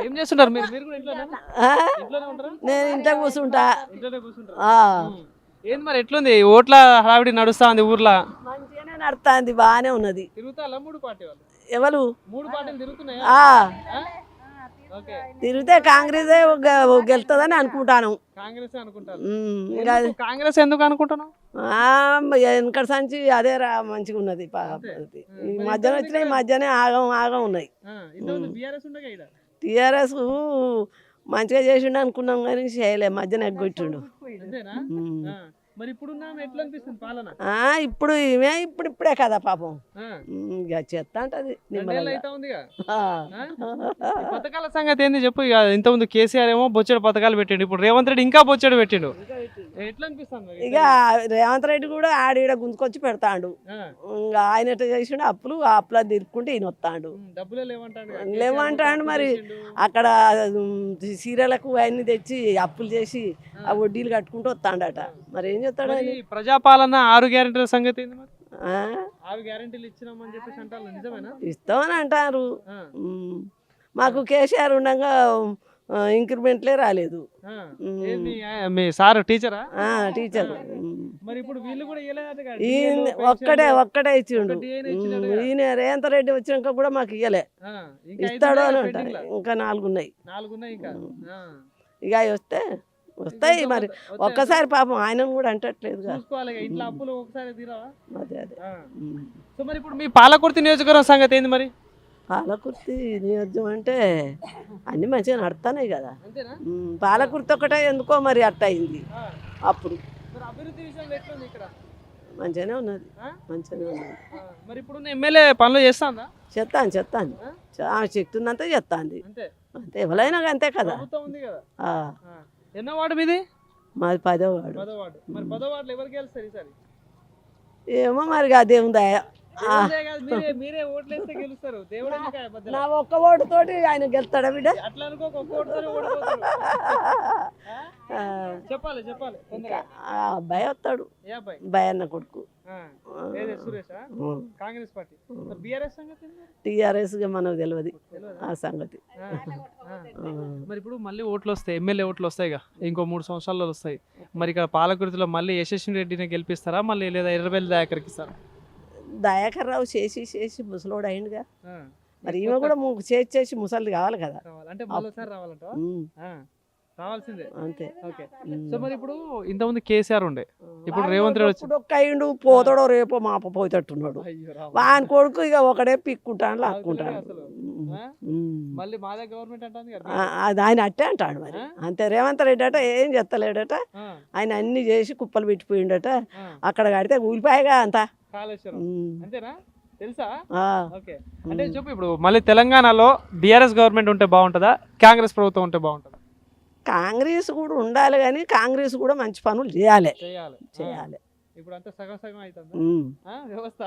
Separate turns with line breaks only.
ఏం చేస్తుంటారు మీరు మీరు కూడా ఇంట్లోనే ఉంటారా
నేను ఇంట్లో కూర్చుంటా.
ఇంట్లోనే కూర్చుంటారా ఏంది మరి ఎట్లుంది ఓట్ల హడావిడి నడుస్తా ఉంది ఊర్లో
మంచిగానే నడుస్తుంది, బాగానే ఉన్నది.
తిరుగుతా మూడు పార్టీ వాళ్ళు
ఎవరు
మూడు పార్టీలు తిరుగుతున్నాయా ఓకే
తిరిగితే కాంగ్రెస్ గెలుతుందని అనుకుంటాను.
కాంగ్రెస్ అనుకుంటారు
ఇంకా
కాంగ్రెస్ ఎందుకు అనుకుంటున్నావు
వెనకటి సంచి అదే మంచిగా ఉన్నది. ఈ మధ్యన వచ్చినాయి, ఈ మధ్యనే ఆగం ఉన్నాయి.
బీఆర్ఎస్ ఉండగా ఈడ
టీఆర్ఎస్ మంచిగా చేసిండు అనుకున్నాం కానీ చేయలే, మధ్యన ఎగ్గొట్టిండు.
అంతేనా మరి ఇప్పుడు ఎట్లా అనిపిస్తుంది పాలన
ఇప్పుడు ఇప్పుడే కదా పాపం, ఇక చెత్త అంటది.
పథకాల సంగతి ఏంది చెప్పు. ఇక ఇంతకుముందు కేసీఆర్ ఏమో బొచ్చెడు పథకాలు పెట్టిండు, ఇప్పుడు రేవంత్ రెడ్డి ఇంకా బొచ్చెడు పెట్టిండు. ఎట్లా అనిపిస్తుంది
ఇక రేవంత్ రెడ్డి కూడా ఆడ గుంజుకొచ్చి పెడతాడు. ఇంకా ఆయన ఎట్లా చేసిండు, అప్పుల తిరుక్కుంటే ఈయన వస్తాడు.
డబ్బులే
లేవంటాడు. మరి అక్కడ సీరియలకు అన్ని తెచ్చి అప్పులు చేసి ఆ వడ్డీలు కట్టుకుంటూ వస్తాడట. మరి ఏం చెప్తాడు
ప్రజాపాలన 6 గ్యారెంటీల సంగతి ఏంది మరి 6 గ్యారెంటీలు ఇచ్చినామని చెప్పేసి అంటారు, నిజమేనా?
ఇస్తామని అంటారు. మాకు కేసీఆర్ ఉండగా ఇంక్రిమెంట్లే రాలేదు.
మీ సార్ టీచరా?
టీచర్.
మరి ఇప్పుడు వీళ్ళు కూడా
ఒక్కడే ఇచ్చిండు. ఈయన రేవంత్ రెడ్డి వచ్చినాక కూడా మాకు ఇయ్యలే. ఇస్తాడు అని అంటారు. ఇంకా 4 ఉన్నాయి. ఇక వస్తాయి మరి. ఒక్కసారి పాపం ఆయనను కూడా అంటట్లేదు.
సో మరి ఇప్పుడు మీ పాలకుర్తి నియోజకవర్గం సంగతి ఏంది మరి?
పాలకుర్తి నియోజకం అంటే అన్ని మంచిగా నడుతున్నాయి కదా. పాలకుర్తి ఒకటే ఎందుకో మరి అట్ట అయింది. అప్పుడు మంచిగానే ఉన్నది, మంచిగానే ఉన్నది.
మరి ఇప్పుడు ఎమ్మెల్యే పనులు చేస్తాను
చెప్తుందంతా చెప్తాంది. అంతే ఎవరైనా అంతే కదా.
ఎన్నో వార్డు మీది?
మాది 10వ వార్డు.
మరి 10వ వార్డులో ఎవరు గెలుస్తారు ఈసారి?
ఏమో మరి అదే ఉందా.
మీరే ఓట్లేస్తే గెలుస్తారు.
నా ఒక్క ఓటు తోటి ఆయన గెలుస్తాడా బిడ్డ?
అట్లా అనుకో, చెప్పాలి.
అబ్బాయి వస్తాడు, అబ్బాయి అన్న కొడుకు.
కాంగ్రెస్ పార్టీ.
టీఆర్ఎస్ మనకు తెలియదు ఆ సంగతి.
మరి ఇప్పుడు మళ్ళీ ఓట్లు వస్తాయి, ఎమ్మెల్యే ఓట్లు వస్తాయి, ఇంకో 3 సంవత్సరాల్లో వస్తాయి. మరి ఇక్కడ పాలకుర్తిలో మళ్ళీ యశస్వి రెడ్డిని గెలిపిస్తారా మళ్ళీ, లేదా ఎర్రబెల్లి దయాకర్కి ఇస్తారా?
దయాకర్ రావు చేసి ముసలోడు అయిండుగా. మరి ఈమె కూడా చేసి ముసలి కావాలి కదా.
అంటే మరోసారి రావాలంట రావాల్సిందే
అంతే.
ఓకే. సో మరి ఇప్పుడు ఇంతకుముందు కేసీఆర్ ఉండే, ఇప్పుడు రేవంత్ రెడ్డి
అయిండు. పోతాడో రేపో మాప పోయేటట్టున్నాడు. వాని కొడుకు ఇక ఒకడే పిక్కుంటాను లాక్కుంటాడు.
మళ్ళీ మాదే గవర్నమెంట్ అంటుంది
అది ఆయన అట్టే అంటాడు. మరి అంతే. రేవంత్ రెడ్డి అట ఏం చెత్తలేడట. ఆయన అన్ని చేసి కుప్పలు పెట్టిపోయిండట. అక్కడ కడితే ఊలిపాయగా అంతా
కాళేశ్వరం. అంతేనా? తెలుసా? ఓకే. అంటే చెప్పు, ఇప్పుడు మళ్ళీ తెలంగాణలో బీఆర్ఎస్ గవర్నమెంట్ ఉంటే బాగుంటుందా, కాంగ్రెస్ ప్రభుత్వం ఉంటే బాగుంటుందా?
కాంగ్రెస్ కూడా ఉండాలి, కానీ కాంగ్రెస్ కూడా మంచి పనులు చేయాలి.
ఇప్పుడు అంతా సగం అవుతుంది వ్యవస్థ.